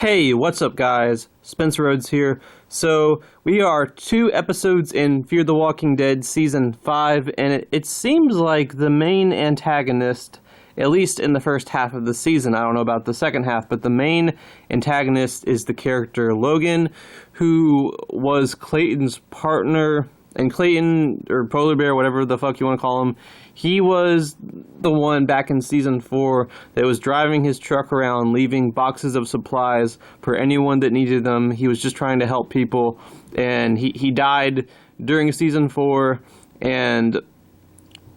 Hey, what's up, guys? Spencer Rhodes here. So, we are 2 episodes in Fear the Walking Dead Season 5, and it seems like the main antagonist, at least in the first half of the season, I don't know about the second half, but the main antagonist is the character Logan, who was Clayton's partner. And Clayton, or Polar Bear, whatever the fuck you want to call him, he was the one back in Season 4 that was driving his truck around, leaving boxes of supplies for anyone that needed them. He was just trying to help people, and he died during Season 4, and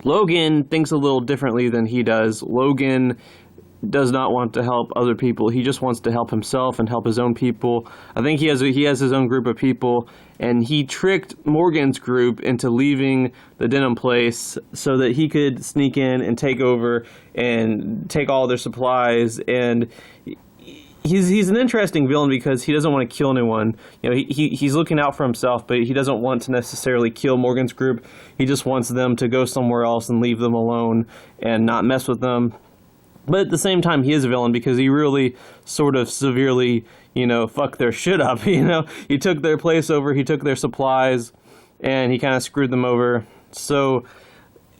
Logan thinks a little differently than he does. Logan does not want to help other people. He just wants to help himself and help his own people. I think he has his own group of people, and he tricked Morgan's group into leaving the denim place so that he could sneak in and take over and take all their supplies. And he's an interesting villain because he doesn't want to kill anyone. You know, he's looking out for himself, but he doesn't want to necessarily kill Morgan's group. He just wants them to go somewhere else and leave them alone and not mess with them. But at the same time, he is a villain because he really sort of severely, fucked their shit up. He took their place over, he took their supplies, and he kind of screwed them over. So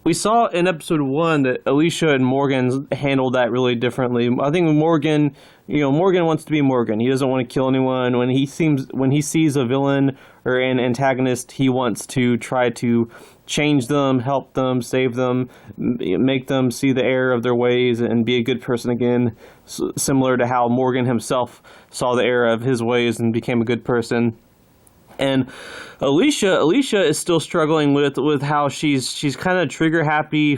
we saw in episode 1 that Alicia and Morgan handled that really differently. I think Morgan wants to be Morgan. He doesn't want to kill anyone. When he sees a villain or an antagonist, he wants to try to change them, help them, save them, make them see the error of their ways and be a good person again, similar to how Morgan himself saw the error of his ways and became a good person. And Alicia is still struggling with how she's kind of trigger happy,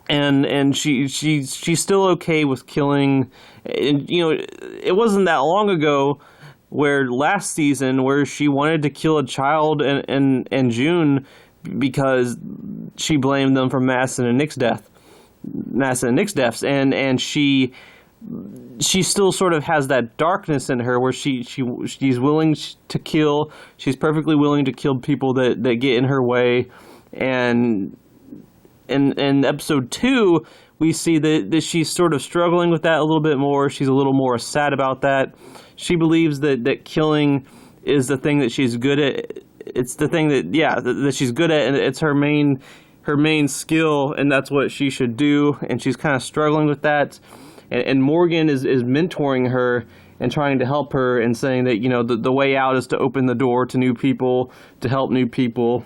and she's still okay with killing. And, it wasn't that long ago where last season where she wanted to kill a child in June because she blamed them for Madison and Nick's deaths, and she still sort of has that darkness in her where she's willing to kill. She's perfectly willing to kill people that get in her way. And in episode 2, we see that she's sort of struggling with that a little bit more. She's a little more sad about that. She believes that killing is the thing that she's good at. It's the thing that she's good at, and it's her main skill, and that's what she should do. And she's kind of struggling with that. And Morgan is mentoring her and trying to help her and saying that, the way out is to open the door to new people, to help new people.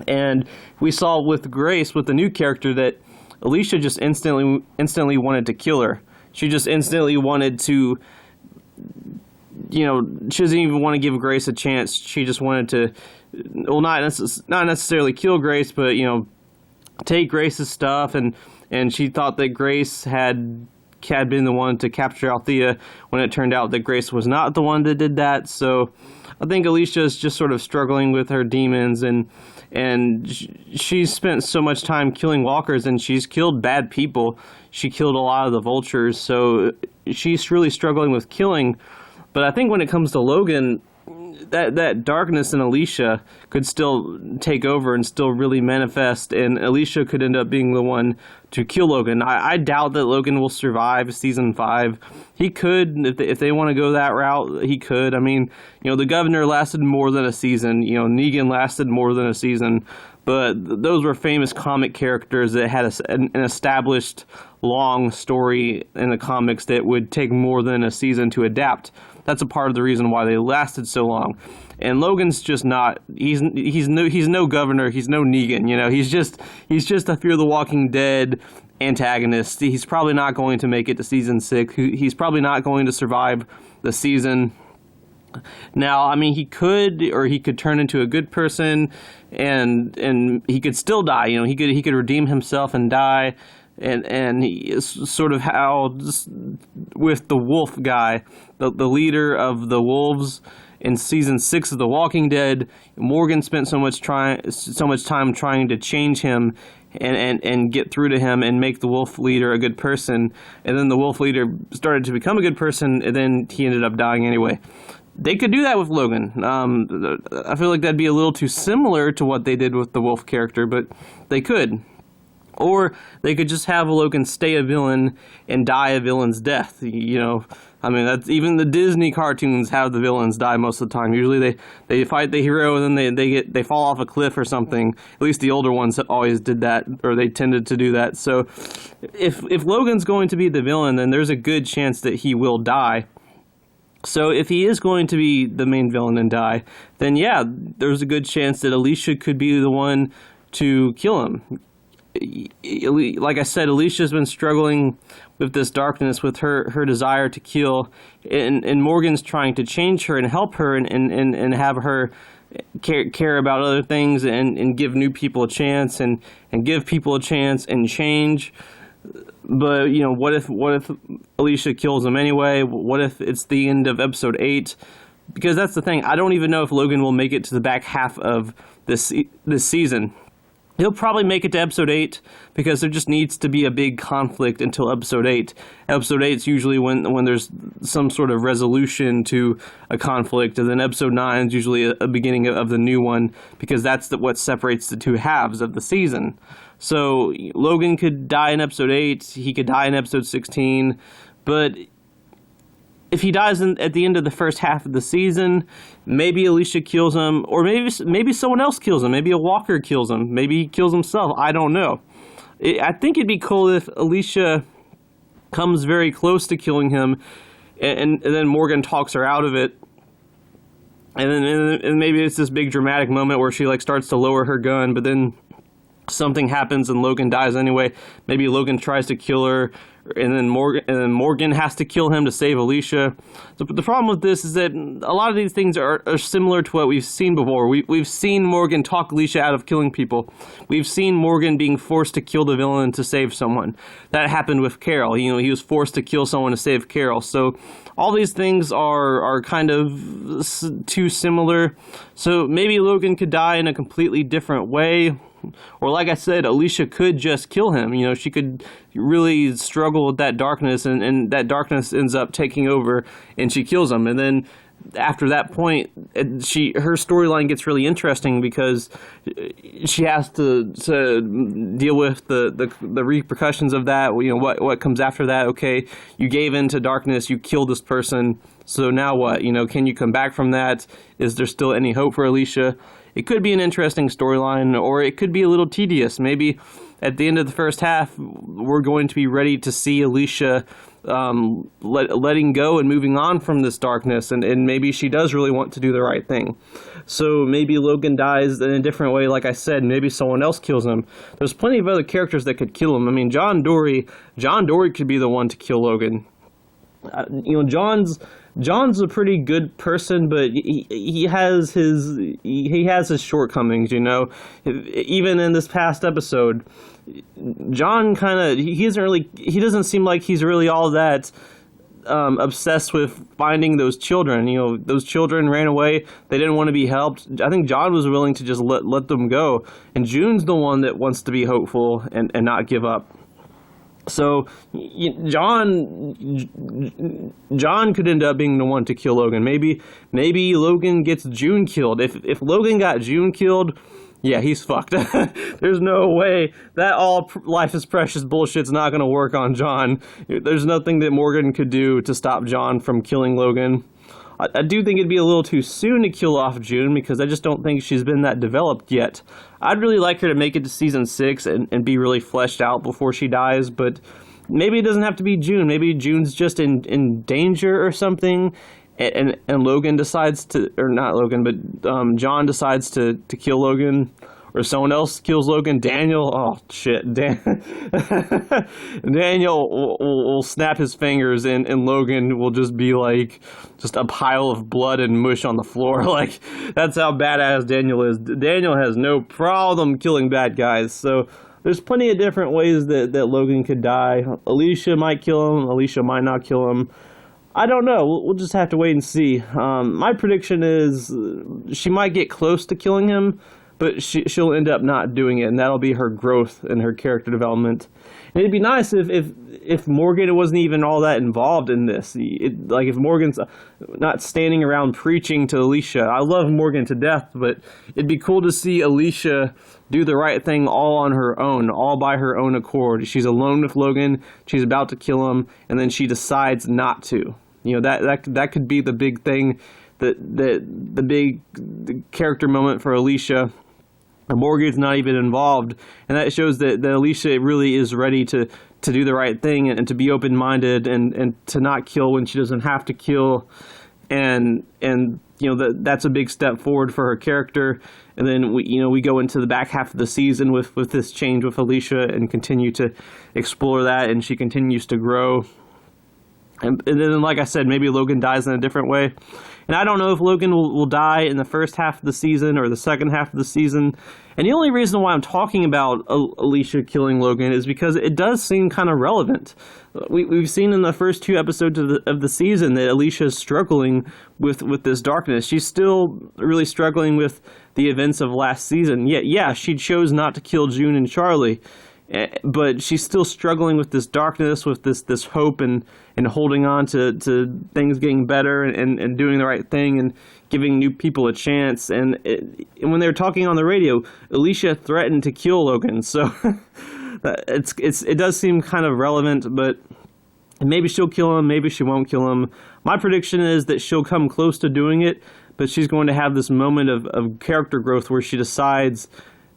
And we saw with Grace, with the new character, that Alicia just instantly wanted to kill her. She just instantly wanted to, she doesn't even want to give Grace a chance. She just wanted to, well, not necessarily kill Grace, but, take Grace's stuff, and she thought that Grace had been the one to capture Althea when it turned out that Grace was not the one that did that. So I think Alicia is just sort of struggling with her demons, and she's spent so much time killing walkers, and she's killed bad people. She killed a lot of the vultures, so she's really struggling with killing. But I think when it comes to Logan, that darkness in Alicia could still take over and still really manifest, and Alicia could end up being the one to kill Logan. I doubt that Logan will survive Season 5. He could, if they want to go that route, he could. I mean, the governor lasted more than a season. Negan lasted more than a season. But those were famous comic characters that had an established long story in the comics that would take more than a season to adapt. That's a part of the reason why they lasted so long. And Logan's just not. He's no governor. He's no Negan. He's just a Fear the Walking Dead antagonist. He's probably not going to make it to Season 6. He's probably not going to survive the season. Now, I mean, he could turn into a good person, and he could still die. He could redeem himself and die. And he is sort of how with the wolf guy, the leader of the wolves in Season 6 of The Walking Dead. Morgan spent so much time trying to change him and get through to him and make the wolf leader a good person. And then the wolf leader started to become a good person, and then he ended up dying anyway. They could do that with Logan. I feel like that'd be a little too similar to what they did with the wolf character, but they could. Or they could just have Logan stay a villain and die a villain's death. I mean, that's even the Disney cartoons have the villains die most of the time. Usually they fight the hero and then they fall off a cliff or something. At least the older ones always did that, or they tended to do that. So if Logan's going to be the villain, then there's a good chance that he will die. So if he is going to be the main villain and die, then yeah, there's a good chance that Alicia could be the one to kill him. Like I said, Alicia's been struggling with this darkness, with her desire to kill, and Morgan's trying to change her and help her and have her care about other things and give new people a chance and give people a chance and change. But, you know, what if Alicia kills him anyway? What if it's the end of episode 8? Because that's the thing. I don't even know if Logan will make it to the back half of this season. He'll probably make it to episode 8 because there just needs to be a big conflict until episode 8. Episode 8 is usually when there's some sort of resolution to a conflict, and then episode 9 is usually a beginning of the new one, because that's what separates the two halves of the season. So Logan could die in episode 8, he could die in episode 16, but if he dies at the end of the first half of the season, maybe Alicia kills him, or maybe someone else kills him. Maybe a walker kills him. Maybe he kills himself. I don't know. I think it'd be cool if Alicia comes very close to killing him, and then Morgan talks her out of it. And maybe it's this big dramatic moment where she starts to lower her gun, but then something happens and Logan dies anyway. Maybe Logan tries to kill her, and then Morgan has to kill him to save Alicia. The problem with this is that a lot of these things are similar to what we've seen before. We've seen Morgan talk Alicia out of killing people. We've seen Morgan being forced to kill the villain to save someone. That happened with Carol. You know, he was forced to kill someone to save Carol. So all these things are kind of too similar. So maybe Logan could die in a completely different way. Or like I said, Alicia could just kill him. You know, she could really struggle with that darkness, and that darkness ends up taking over, and she kills him. And then after that point, her storyline gets really interesting because she has to deal with the repercussions of that. You know, what comes after that? Okay, you gave in to darkness, you killed this person, so now what? You know, can you come back from that? Is there still any hope for Alicia? It could be an interesting storyline, or it could be a little tedious. Maybe at the end of the first half, we're going to be ready to see Alicia letting go and moving on from this darkness, and maybe she does really want to do the right thing. So maybe Logan dies in a different way, like I said. Maybe someone else kills him. There's plenty of other characters that could kill him. I mean, John Dorie could be the one to kill Logan. You know, John's a pretty good person, but he has his shortcomings, you know. Even in this past episode, John he doesn't seem like he's really all that obsessed with finding those children. You know, those children ran away. They didn't want to be helped. I think John was willing to just let them go. And June's the one that wants to be hopeful and not give up. So John could end up being the one to kill Logan. Maybe Logan gets June killed. If Logan got June killed, yeah, he's fucked. There's no way that all life is precious bullshit's not going to work on John. There's nothing that Morgan could do to stop John from killing Logan. I do think it'd be a little too soon to kill off June, because I just don't think she's been that developed yet. I'd really like her to make it to season 6 and be really fleshed out before she dies, but maybe it doesn't have to be June. Maybe June's just in danger or something, and Logan decides to, or not Logan, but John decides to kill Logan, or someone else kills Logan. Daniel, oh shit, Daniel will snap his fingers, and Logan will just be like just a pile of blood and mush on the floor. Like, that's how badass Daniel is. Daniel has no problem killing bad guys. So there's plenty of different ways that Logan could die. Alicia might kill him. Alicia might not kill him. I don't know. We'll just have to wait and see. My prediction is she might get close to killing him, but she'll end up not doing it, and that'll be her growth and her character development. And it'd be nice if Morgan wasn't even all that involved in this. Like, if Morgan's not standing around preaching to Alicia. I love Morgan to death, but it'd be cool to see Alicia do the right thing all on her own, all by her own accord. She's alone with Logan, she's about to kill him, and then she decides not to. That could be the big thing, the big character moment for Alicia. Morgan's not even involved, and that shows that Alicia really is ready to do the right thing and to be open-minded and to not kill when she doesn't have to kill, and that's a big step forward for her character. And then we go into the back half of the season with this change with Alicia and continue to explore that, and she continues to grow. And then, like I said, maybe Logan dies in a different way. And I don't know if Logan will die in the first half of the season or the second half of the season. And the only reason why I'm talking about Alicia killing Logan is because it does seem kind of relevant. We've seen in the first 2 episodes of the season that Alicia is struggling with this darkness. She's still really struggling with the events of last season. Yet, yeah, she chose not to kill June and Charlie. But she's still struggling with this darkness, with this hope and holding on to things getting better and doing the right thing and giving new people a chance. And when they were talking on the radio, Alicia threatened to kill Logan. So it does seem kind of relevant, but maybe she'll kill him, maybe she won't kill him. My prediction is that she'll come close to doing it, but she's going to have this moment of character growth where she decides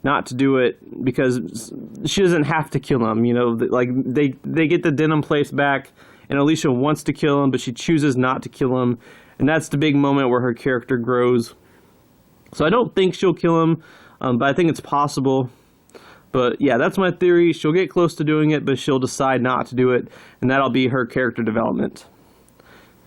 not to do it because she doesn't have to kill him. Like they get the denim place back, and Alicia wants to kill him, but she chooses not to kill him, and that's the big moment where her character grows. So I don't think she'll kill him, but I think it's possible. But yeah, that's my theory. She'll get close to doing it, but she'll decide not to do it, and that'll be her character development.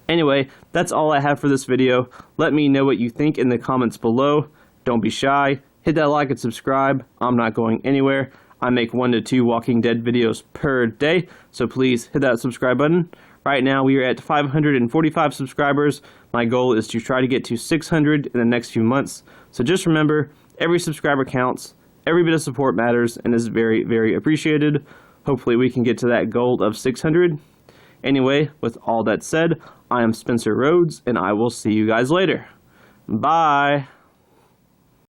Anyway, that's all I have for this video. Let me know what you think in the comments below. Don't be shy. Hit that like and subscribe. I'm not going anywhere. I make 1 to 2 Walking Dead videos per day, so please hit that subscribe button. Right now we are at 545 subscribers. My goal is to try to get to 600 in the next few months. So just remember, every subscriber counts, every bit of support matters, and is very, very appreciated. Hopefully we can get to that goal of 600. Anyway, with all that said, I am Spencer Rhodes, and I will see you guys later. Bye!